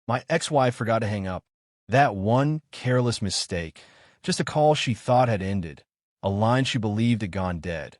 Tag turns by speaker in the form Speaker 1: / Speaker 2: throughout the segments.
Speaker 1: My ex-wife forgot to hang up. That one careless mistake, just a call she thought had ended, a line she believed had gone dead,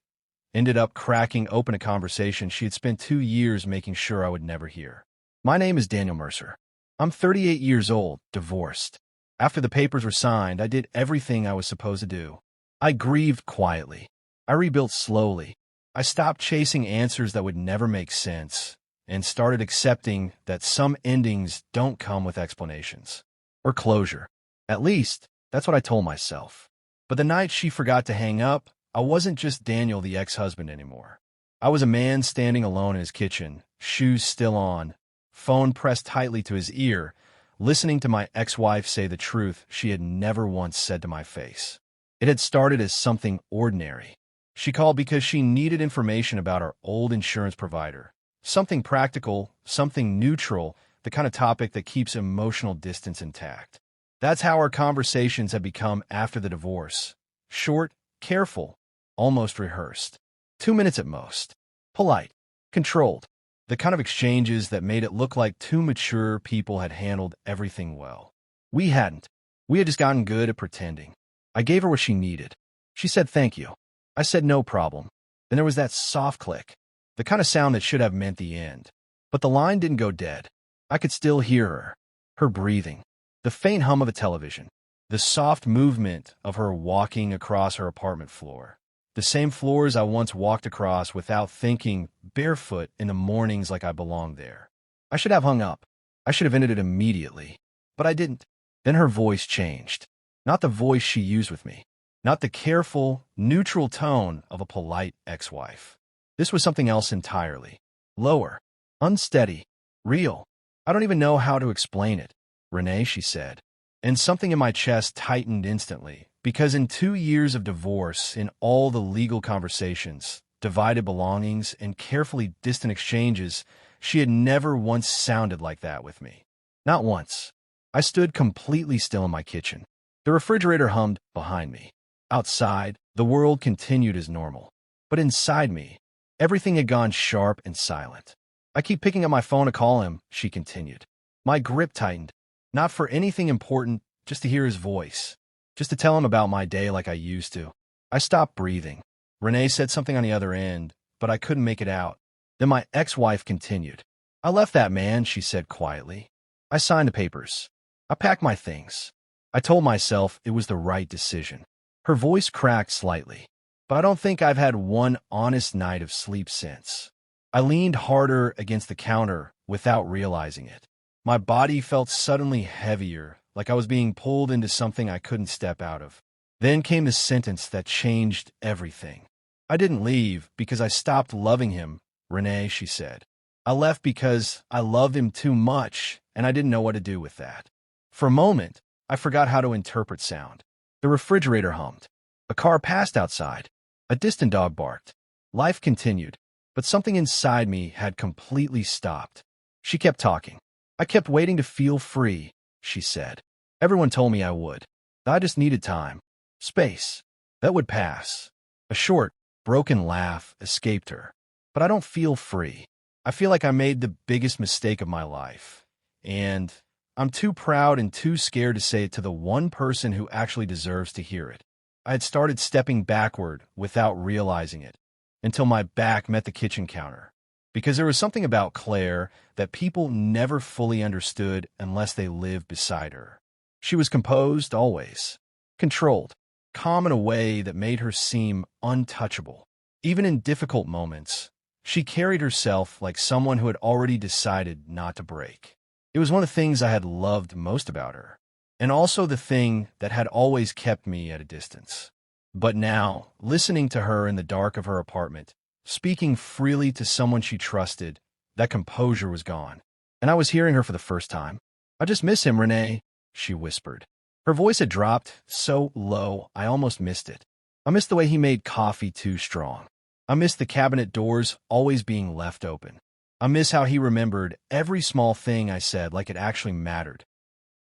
Speaker 1: ended up cracking open a conversation she had spent 2 years making sure I would never hear. My name is Daniel Mercer. I'm 38 years old, divorced. After the papers were signed, I did everything I was supposed to do. I grieved quietly. I rebuilt slowly. I stopped chasing answers that would never make sense and started accepting that some endings don't come with explanations or closure. At least, that's what I told myself. But the night she forgot to hang up, I wasn't just Daniel the ex-husband anymore. I was a man standing alone in his kitchen, shoes still on, phone pressed tightly to his ear, listening to my ex-wife say the truth she had never once said to my face. It had started as something ordinary. She called because she needed information about our old insurance provider. Something practical, something neutral, the kind of topic that keeps emotional distance intact. That's how our conversations had become after the divorce. Short, careful, almost rehearsed. 2 minutes at most. Polite, controlled. The kind of exchanges that made it look like two mature people had handled everything well. We hadn't. We had just gotten good at pretending. I gave her what she needed. She said thank you. I said no problem. Then there was that soft click, the kind of sound that should have meant the end. But the line didn't go dead. I could still hear her breathing, the faint hum of a television, the soft movement of her walking across her apartment floor. The same floors I once walked across without thinking, barefoot in the mornings like I belonged there. I should have hung up. I should have ended it immediately. But I didn't. Then her voice changed. Not the voice she used with me. Not the careful, neutral tone of a polite ex-wife. This was something else entirely. Lower. Unsteady. Real. I don't even know how to explain it. Renee, she said. And something in my chest tightened instantly, because in 2 years of divorce, in all the legal conversations, divided belongings, and carefully distant exchanges, she had never once sounded like that with me. Not once. I stood completely still in my kitchen. The refrigerator hummed behind me. Outside, the world continued as normal. But inside me, everything had gone sharp and silent. I keep picking up my phone to call him, she continued. My grip tightened. Not for anything important, just to hear his voice. Just to tell him about my day like I used to. I stopped breathing. Renee said something on the other end, but I couldn't make it out. Then my ex-wife continued. I left that man, she said quietly. I signed the papers. I packed my things. I told myself it was the right decision. Her voice cracked slightly, but I don't think I've had one honest night of sleep since. I leaned harder against the counter without realizing it. My body felt suddenly heavier, like I was being pulled into something I couldn't step out of. Then came the sentence that changed everything. I didn't leave because I stopped loving him, Renee, she said. I left because I loved him too much, and I didn't know what to do with that. For a moment, I forgot how to interpret sound. The refrigerator hummed. A car passed outside. A distant dog barked. Life continued, but something inside me had completely stopped. She kept talking. I kept waiting to feel free, she said. Everyone told me I would. I just needed time. Space. That would pass. A short, broken laugh escaped her. But I don't feel free. I feel like I made the biggest mistake of my life. And I'm too proud and too scared to say it to the one person who actually deserves to hear it. I had started stepping backward without realizing it, until my back met the kitchen counter. Because there was something about Claire that people never fully understood unless they lived beside her. She was composed always, controlled, calm in a way that made her seem untouchable. Even in difficult moments, she carried herself like someone who had already decided not to break. It was one of the things I had loved most about her, and also the thing that had always kept me at a distance. But now, listening to her in the dark of her apartment, speaking freely to someone she trusted, that composure was gone. And I was hearing her for the first time. I just miss him, Renee, she whispered. Her voice had dropped so low I almost missed it. I missed the way he made coffee too strong. I missed the cabinet doors always being left open. I miss how he remembered every small thing I said like it actually mattered.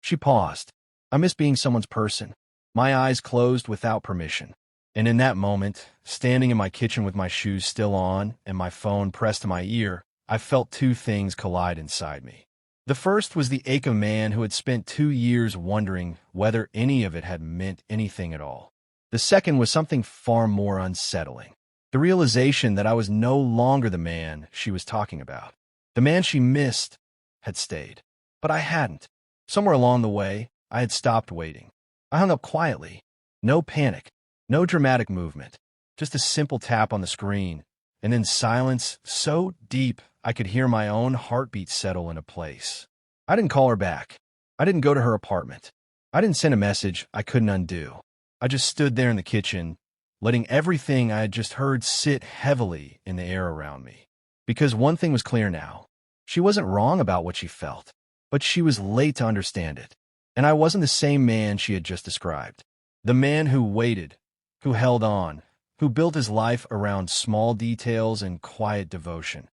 Speaker 1: She paused. I miss being someone's person. My eyes closed without permission. And in that moment, standing in my kitchen with my shoes still on and my phone pressed to my ear, I felt two things collide inside me. The first was the ache of a man who had spent 2 years wondering whether any of it had meant anything at all. The second was something far more unsettling. The realization that I was no longer the man she was talking about. The man she missed had stayed, but I hadn't. Somewhere along the way, I had stopped waiting. I hung up quietly. No panic, no dramatic movement, just a simple tap on the screen, and then silence so deep I could hear my own heartbeat settle into place. I didn't call her back. I didn't go to her apartment. I didn't send a message I couldn't undo. I just stood there in the kitchen, letting everything I had just heard sit heavily in the air around me. Because one thing was clear now. She wasn't wrong about what she felt, but she was late to understand it. And I wasn't the same man she had just described. The man who waited, who held on, who built his life around small details and quiet devotion.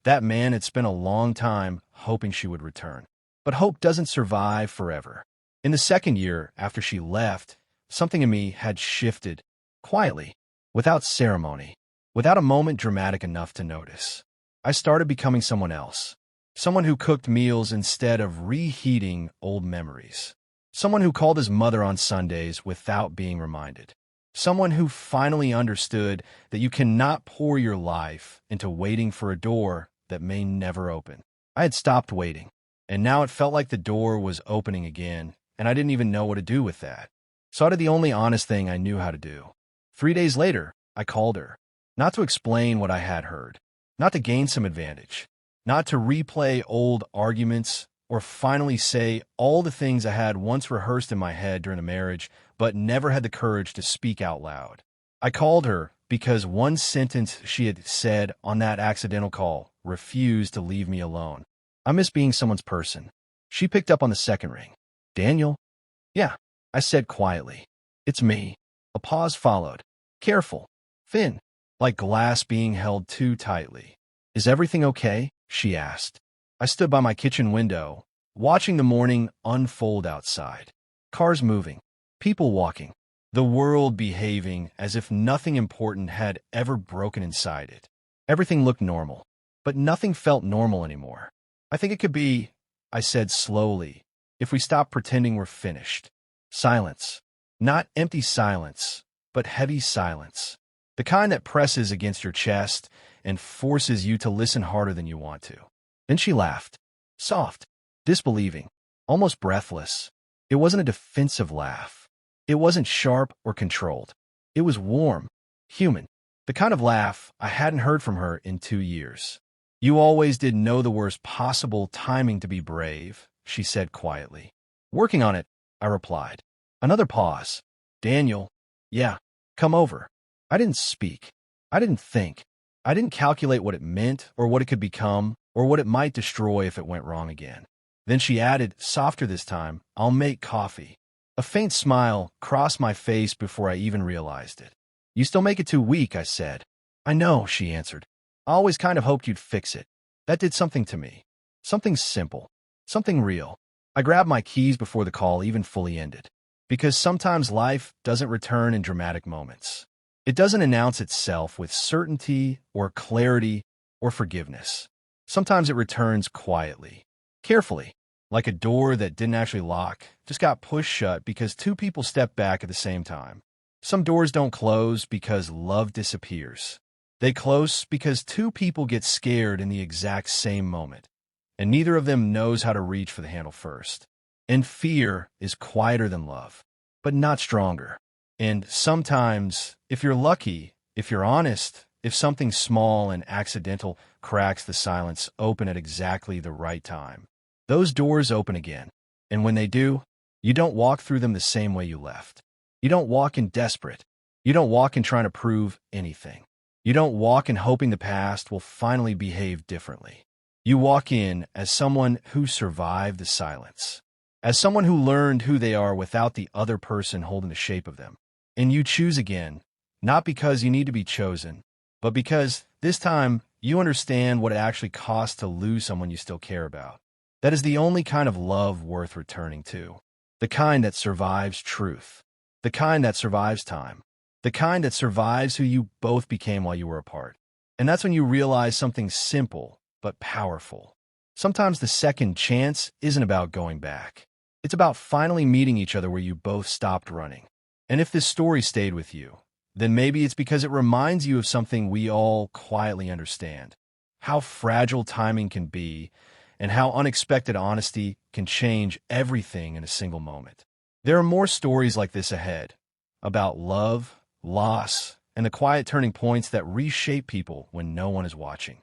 Speaker 1: That man had spent a long time hoping she would return. But hope doesn't survive forever. In the second year after she left, something in me had shifted, quietly, without ceremony, without a moment dramatic enough to notice. I started becoming someone else. Someone who cooked meals instead of reheating old memories. Someone who called his mother on Sundays without being reminded. Someone who finally understood that you cannot pour your life into waiting for a door that may never open. I had stopped waiting, and now it felt like the door was opening again, and I didn't even know what to do with that. So I did the only honest thing I knew how to do. 3 days later, I called her, not to explain what I had heard, not to gain some advantage, not to replay old arguments or finally say all the things I had once rehearsed in my head during the marriage, but never had the courage to speak out loud. I called her because one sentence she had said on that accidental call refused to leave me alone. I miss being someone's person. She picked up on the second ring. Daniel? Yeah, I said quietly. It's me. A pause followed. Careful. Thin. Like glass being held too tightly. Is everything okay? She asked. I stood by my kitchen window, watching the morning unfold outside. Cars moving. People walking. The world behaving as if nothing important had ever broken inside it. Everything looked normal, but nothing felt normal anymore. I think it could be, I said slowly, if we stop pretending we're finished. Silence. Not empty silence, but heavy silence. The kind that presses against your chest and forces you to listen harder than you want to. Then she laughed. Soft. Disbelieving. Almost breathless. It wasn't a defensive laugh. It wasn't sharp or controlled. It was warm. Human. The kind of laugh I hadn't heard from her in 2 years. You always did know the worst possible timing to be brave, she said quietly. Working on it, I replied. Another pause. Daniel. Yeah. Come over. I didn't speak. I didn't think. I didn't calculate what it meant or what it could become or what it might destroy if it went wrong again. Then she added, softer this time, I'll make coffee. A faint smile crossed my face before I even realized it. You still make it too weak, I said. I know, she answered. I always kind of hoped you'd fix it. That did something to me. Something simple. Something real. I grabbed my keys before the call even fully ended. Because sometimes life doesn't return in dramatic moments. It doesn't announce itself with certainty or clarity or forgiveness. Sometimes it returns quietly, carefully, like a door that didn't actually lock, just got pushed shut because two people stepped back at the same time. Some doors don't close because love disappears. They close because two people get scared in the exact same moment, and neither of them knows how to reach for the handle first. And fear is quieter than love, but not stronger. And sometimes, if you're lucky, if you're honest, if something small and accidental cracks the silence open at exactly the right time, those doors open again. And when they do, you don't walk through them the same way you left. You don't walk in desperate. You don't walk in trying to prove anything. You don't walk in hoping the past will finally behave differently. You walk in as someone who survived the silence, as someone who learned who they are without the other person holding the shape of them. And you choose again, not because you need to be chosen, but because this time you understand what it actually costs to lose someone you still care about. That is the only kind of love worth returning to. The kind that survives truth. The kind that survives time. The kind that survives who you both became while you were apart. And that's when you realize something simple but powerful. Sometimes the second chance isn't about going back. It's about finally meeting each other where you both stopped running. And if this story stayed with you, then maybe it's because it reminds you of something we all quietly understand: how fragile timing can be, and how unexpected honesty can change everything in a single moment. There are more stories like this ahead, about love, loss, and the quiet turning points that reshape people when no one is watching.